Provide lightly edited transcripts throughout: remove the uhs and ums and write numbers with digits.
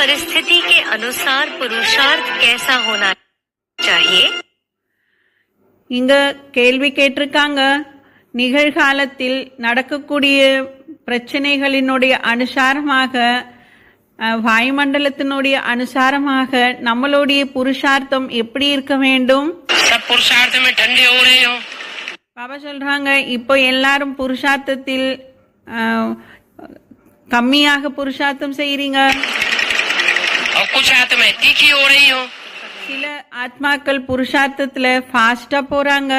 परिस्थिति के अनुसार पुरुषार्थ कैसा होना चाहिए? இங்க கேள்வி கேட்டிருக்காங்க, நிகழ்காலத்தில் நடக்கக்கூடிய பிரச்சனைகளினுடைய அனுசாரமாக வாயுமண்டலத்தினுடைய அனுசாரமாக நம்மளுடைய புருஷார்த்தம் எப்படி இருக்க வேண்டும்? பாபா சொல்றாங்க, இப்போ எல்லாரும் புருஷார்த்தத்தில் கம்மியாக புருஷார்த்தம் செய்றீங்க. சில ஆத்மாக்கள் புருஷார்த்தத்துல ஃபாஸ்டா போறாங்க.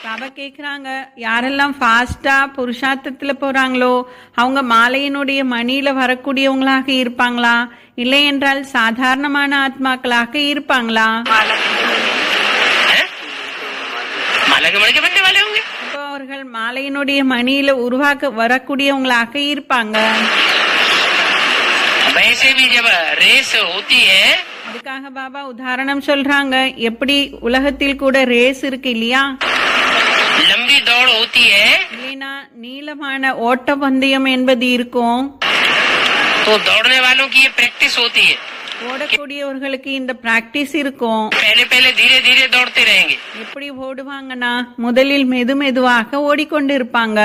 பாபா கேக்குறாங்க, யாரெல்லாம் ஃபாஸ்டா புருஷார்த்தத்துல போறாங்களோ அவங்க மாலையினுடைய மணியில வரக்கூடியவங்களாக இருப்பாங்களா, இல்லை என்றால் சாதாரணமான ஆத்மாக்களாக இருப்பாங்களா? அப்போ அவர்கள் மாலையினுடைய மணியில உருவாக்க வரக்கூடியவங்களாக இருப்பாங்க. அதுக்காக பாபா உதாரணம் சொல்றாங்க, எப்படி உலகத்தில் கூட ரேஸ் இருக்கு இல்லையா, இல்லைன்னா நீளமான ஓட்ட பந்தயம் என்பது இருக்கும். ஓடக்கூடியவர்களுக்கு இந்த பிராக்டிஸ் இருக்கும். எப்படி ஓடுவாங்கன்னா முதலில் மெதுவாக ஓடிக்கொண்டிருப்பாங்க,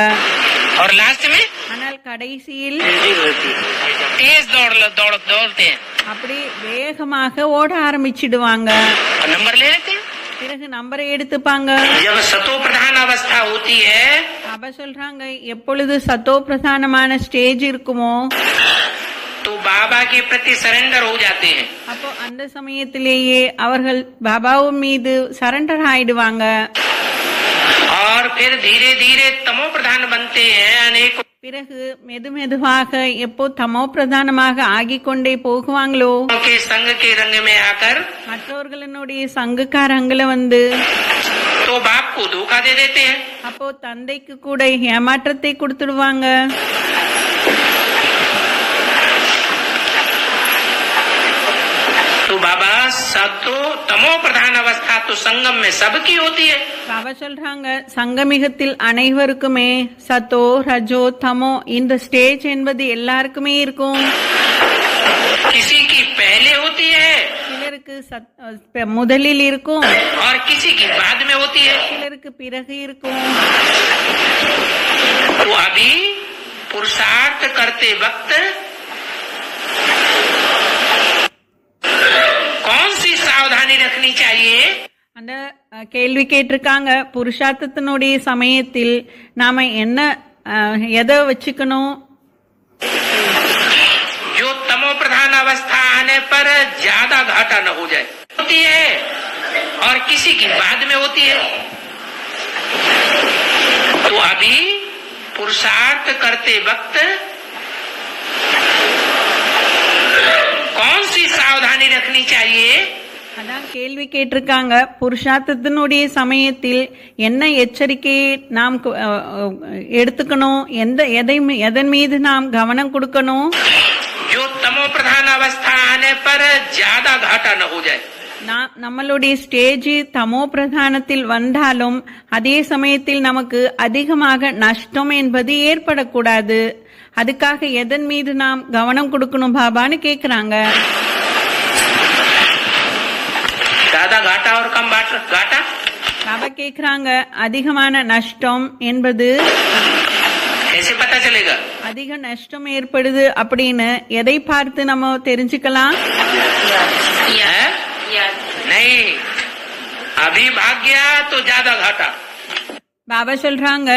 ஆனால் கடைசியில் அப்படி வேகமாக ஓட ஆரம்பிச்சிடுவாங்க. பிறகு நம்பரை எடுத்துப்பாங்க. அப்ப சொல்றாங்க, எப்பொழுது சத்தோ பிரதானமான ஸ்டேஜ் இருக்குமோ பாபா के प्रति सरेंडर हो जाते हैं. அப்போ அந்த சமயத்திலேயே அவர்கள் பாபாவின் மீது சரண்டர் ஆயிடுவாங்க. और फिर धीरे धीरे तमो प्रधान बनते हैं. अनेक பிறகு மெதுவாக எப்போ தமோ பிரதானமாக ஆகிக்கொண்டே போகுவாங்களோ संघ के रंग में आकर மற்றவர்களுடைய சங்குக்காரங்களை வந்து तो बाप को धोखा दे देते हैं. அப்போ தந்தைக்கு கூட ஏமாற்றத்தை கொடுத்துடுவாங்க. तो बाबा सतो तमो प्रधान अवस्था तो संगम में सबकी होती है. பாபா சொல்றாங்க, சங்கமிகத்தில் அனைவருக்குமே சத்தோ ரஜோ தமோ இந்த ஸ்டேஜ் என்பது எல்லாருக்குமே இருக்கும். किसी की पहले होती है, சிலருக்கு முதலில் இருக்கும், और किसी की बाद में होती है, சிலருக்கு பிறகு இருக்கும். तो अभी पुरुषार्थ करते वक्त कौन सी सावधानी रखनी चाहिए? அந்த கேள்வி கேட்டிருக்காங்க, புருஷார்த்தத்தினுடைய சமயத்தில் நாம என்ன எதை வச்சுக்கணும்? जो तमो प्रधान अवस्था आने पर ज्यादा घाटा न हो जाए होती है, और किसी की बाद में होती है. तो अभी पुरुषार्थ करते वक्त कौन सी सावधानी रखनी चाहिए? அதான் கேள்வி கேட்டிருக்காங்க, புருஷார்த்தத்தினுடைய சமயத்தில் என்ன எச்சரிக்கையை நாம் எடுத்துக்கணும், எதன் மீது நாம் கவனம் கொடுக்கணும்? जो तमो प्रधान अवस्था आने पर ज्यादा घाटा न हो जाए. நம்மளுடைய ஸ்டேஜ் தமோ பிரதானத்தில் வந்தாலும் அதே சமயத்தில் நமக்கு அதிகமாக நஷ்டம் என்பது ஏற்படக்கூடாது. அதுக்காக எதன் மீது நாம் கவனம் கொடுக்கணும் பாபான்னு கேக்குறாங்க. பாபா கேக்குறாங்க, அதிகமான நஷ்டம் என்பது அதிக நஷ்டம் ஏற்படுது அப்படின்னு எதை பார்த்து நம்ம தெரிஞ்சுக்கலாம்? பாபா சொல்றாங்க,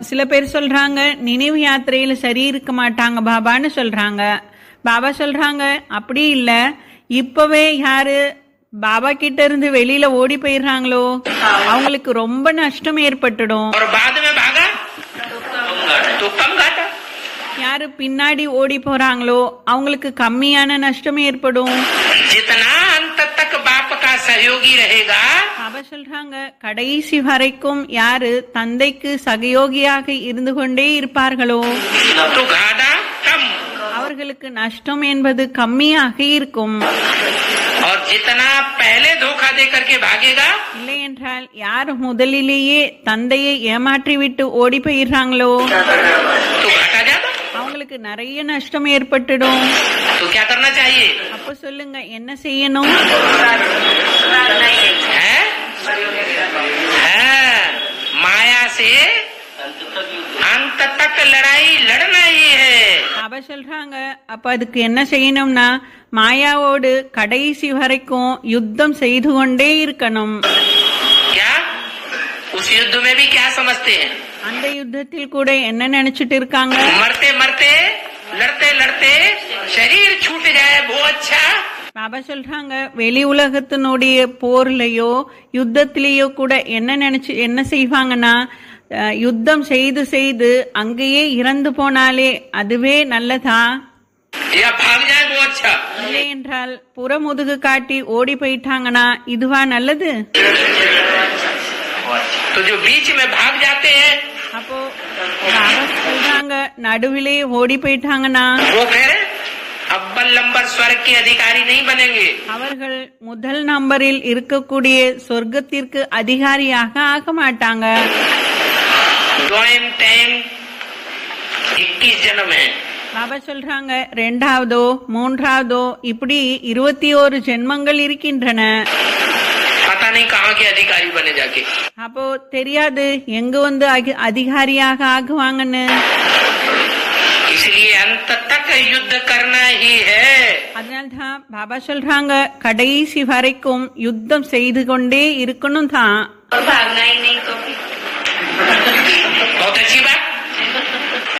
சில பேர் சொல்றாங்க நினைவு யாத்திரையில சரி இருக்க மாட்டாங்க பாபான்னு சொல்றாங்க. பாபா சொல்றாங்க, அப்படி இல்ல, இப்பவே யாரு பாபா கிட்ட இருந்து வெளியில ஓடி போயிடுறாங்களோ அவங்களுக்கு ரொம்ப நஷ்டம் ஏற்பட்டுடும். யாரு பின்னாடி ஓடி போறாங்களோ அவங்களுக்கு கம்மியான நஷ்டம் ஏற்படும். பாபா சொல்றாங்க, கடைசி வரைக்கும் யாரு தந்தைக்கு சகயோகியாக இருந்து கொண்டே இருப்பார்களோ அவர்களுக்கு நஷ்டம் என்பது கம்மியாக இருக்கும். இல்லை என்றால் யார் முதலிலேயே தந்தையை ஏமாற்றிவிட்டு ஓடி போயிடுறாங்களோ அவளுக்கு நிறைய நஷ்டம் ஏற்பட்டுடும். तो क्या करना चाहिए? அப்ப சொல்லுங்க என்ன செய்யணும்? है? हाँ, माया से अंत तक लड़ाई लड़ना ही है. பாபா சொல்றாங்க அப்ப அதுக்கு என்ன செய்யணும்னா மாயாவோடு கடைசி வரைக்கும் யுத்தம் செய்து கொண்டே இருக்கணும். क्या उस युद्ध में भी क्या समझते हैं? அந்த யுத்தத்தில் கூட என்ன நினைச்சிட்டு இருக்காங்க? मरते मरते लड़ते लड़ते शरीर छूट जाए वो अच्छा. பாபா சொல்றாங்க வெளி உலகத்தினுடைய போர்லயோ யுத்தத்திலேயோ கூட என்ன செய்வாங்கன்னா யுத்தம் செய்து செய்து அங்கேயே இறந்து போனாலே அதுவே நல்லதா? या भाग जाए वो अच्छा. இல்லை என்றால் புறமுதுகு காட்டி ஓடி போயிட்டாங்கன்னா இதுவா நல்லது? तो जो बीच में भाग जाते हैं அப்போ பாபா சொல்றாங்க நடுவிலே ஓடி போயிட்டாங்கன்னா वो फिर अव्वल नंबर स्वर्ग के अधिकारी नहीं बनेंगे. அவர்கள் முதல் நம்பரில் இருக்கக்கூடிய சொர்க்கத்திற்கு அதிகாரியாக ஆக மாட்டாங்க. डोएम टाइम 21 जन्म है. பாபா சொல்றாங்க ரெண்டாவதோ மூன்றாவதோ இப்படி 21 ஜென்மங்கள் இருக்கின்றன. पता नहीं कहाँ के अधिकारी बने जाके. அப்போ தெரியாது எங்க வந்து அதிகாரியாக ஆகுவாங்கன்னு. इसलिए अंत तक युद्ध करना ही है. அதனால்தான் பாபா சொல்றாங்க கடைசி வரைக்கும் யுத்தம் செய்து கொண்டே இருக்கணும் தான். बहुत अच्छी बात.